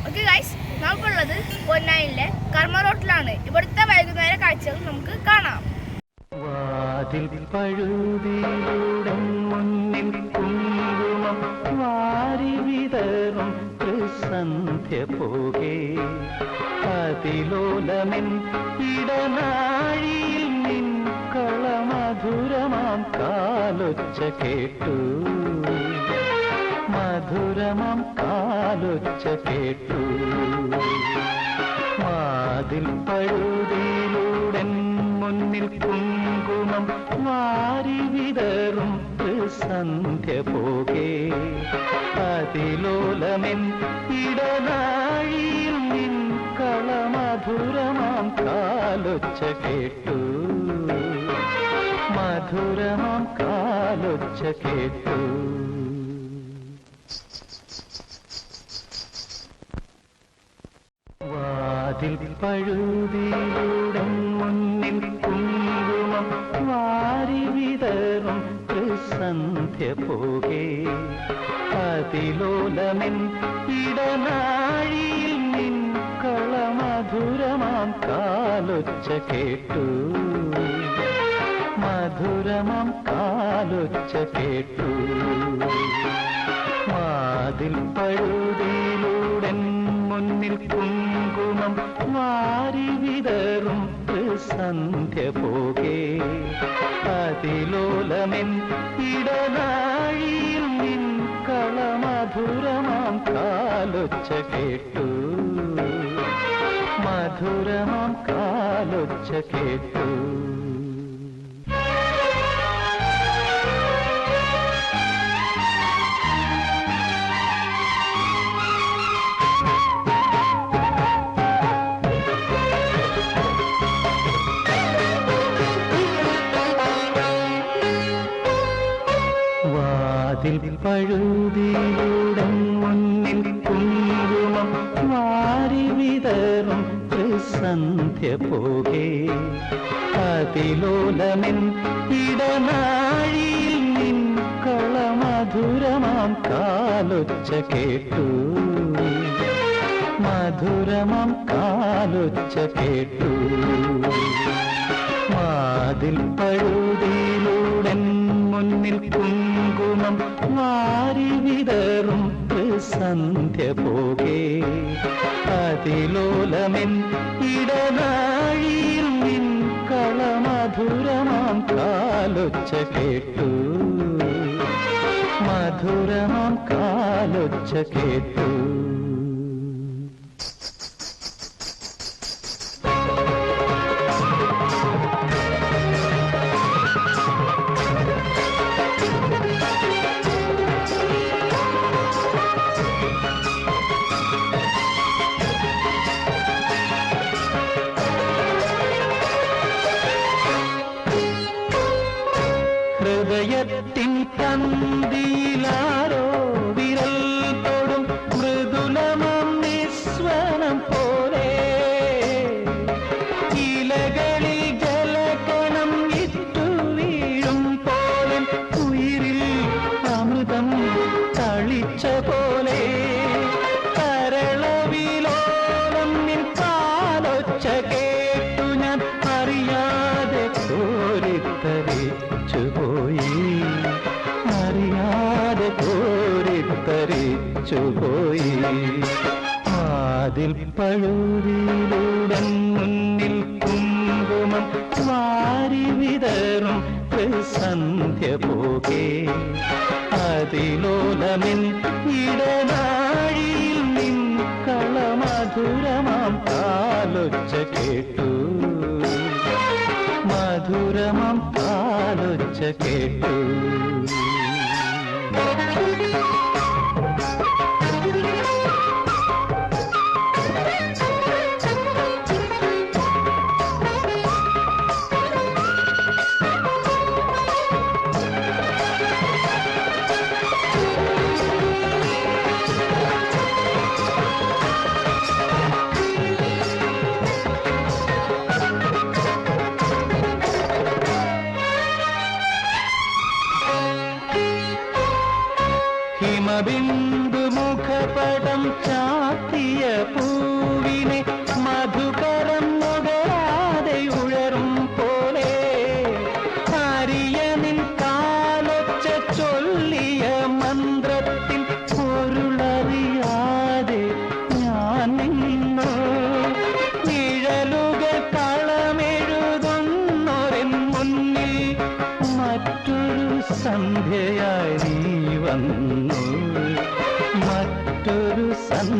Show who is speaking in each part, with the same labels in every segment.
Speaker 1: Okay guys, നമുക്കുള്ളത് പൊന്നാനിലെ കർമ്മ റോട്ടിലാണ്. ഇവിടുത്തെ വൈകുന്നേര കാഴ്ചകൾ നമുക്ക് കാണാം.
Speaker 2: വാതിൽ പഴുതിലൂടെ മുന്നിൽ കുങ്കുമം വാരി വിതറും സന്ധ്യ പോകെ അതിലോലമെൻ ഇടനാഴിയിൽ നിൻ കളമധുരമാം കാലൊച്ച കേട്ടു, മധുരമാം കാലൊച്ച കേട്ടു. വാതിൽ പഴുതിലൂടെ മുന്നിൽ കുങ്കുമം വാരി വിതറും സന്ധ്യ പോകെ അതിലോലമെൻ ഇടനാഴിയിൽ നിൻ കളമധുരമാം കാലൊച്ച കേട്ടു, മധുരമാം കാലൊച്ച കേട്ടു. വാതിൽ പഴുതിലൂടെ മുന്നിൽ കുങ്കുമം വാരി വിതറും സന്ധ്യ പോകെ അതിലോലമെൻ ഇടനാഴിയിൽ നിൻ കളമധുരമാം കാലൊച്ച കേട്ടു, മധുരമാം കാലൊച്ച കേട്ടു. വാതിൽ പഴുതിലൂടെ മുന്നിൽ കുങ്കുമം വാരി വിതറും സന്ധ്യ പോകെ അതിലോലമെൻ ഇടനാഴിയിൽ നിൻ കളമധുരമാം കാലൊച്ച കേട്ടു, മധുരമാം കാലൊച്ച കേട്ടു. വാതിൽ പഴുതിലൂടെ മുന്നിൽ കുങ്കുമം വാരി വിതറും സന്ധ്യ പോകെ അതിലോലമെൻ ഇടനാഴിയിൽ നിൻ കളമധുരമാം കാലൊച്ച കേട്ടു, മധുരമാം കാലൊച്ച കേട്ടു. വാതിൽ പഴുതിലൂടെ മുന്നിൽ കുങ്കുമം വാരി വിതറും സന്ധ്യ പോകെ അതിലോലമെൻ ഇടനാഴിയിൽ നിൻ കളമധുരമാം കാലൊച്ച കേട്ടു, മധുരമാം കാലൊച്ച കേട്ടു. ഹൃദയത്തിൻ തന്തിയിലാരോ വിരൽ തൊടും മൃദുലമം നിസ്വനം പോലെ ഇലകളിൽ ജലകണം ഇട്ടു വീഴും പോലെ ഉയിരിൽ അമൃതം തളിച്ച പോലെ കരളവിലോലം നിൻ കാലൊച്ച കേട്ടു ഞാൻ അറിയാതെ കോരിത്തരിച്ചുപോയി, അറിയാതെ കോരിത്തരിച്ചുപോയി. വാതിൽ പഴുതിലൂടെ മുന്നിൽ കുങ്കുമം വാരി വിതറും സന്ധ്യ പോകെ അതിലോലമെൻ ഇടനാഴിയിൽ നിൻ കളമധുരമാം കാലൊച്ച കേട്ടു, മധുരമാം കാലൊച്ച കേട്ടു.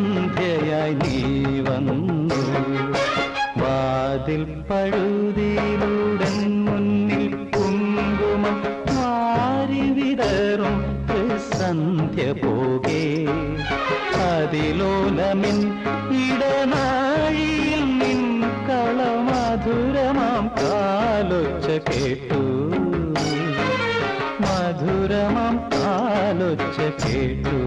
Speaker 2: സന്ധ്യയായി നീ വന്നു വാതിൽ പഴുതിയിലൂടെ മുന്നിൽ കുങ്കുമം മാറി വിടറും സന്ധ്യ പോകേ അതിലോലമിൻ ഇടനാഴിയിൽ നിൻ കളമധുരമാം കാലൊച്ച കേട്ടു മധുരമാം കാലൊച്ച കേട്ടു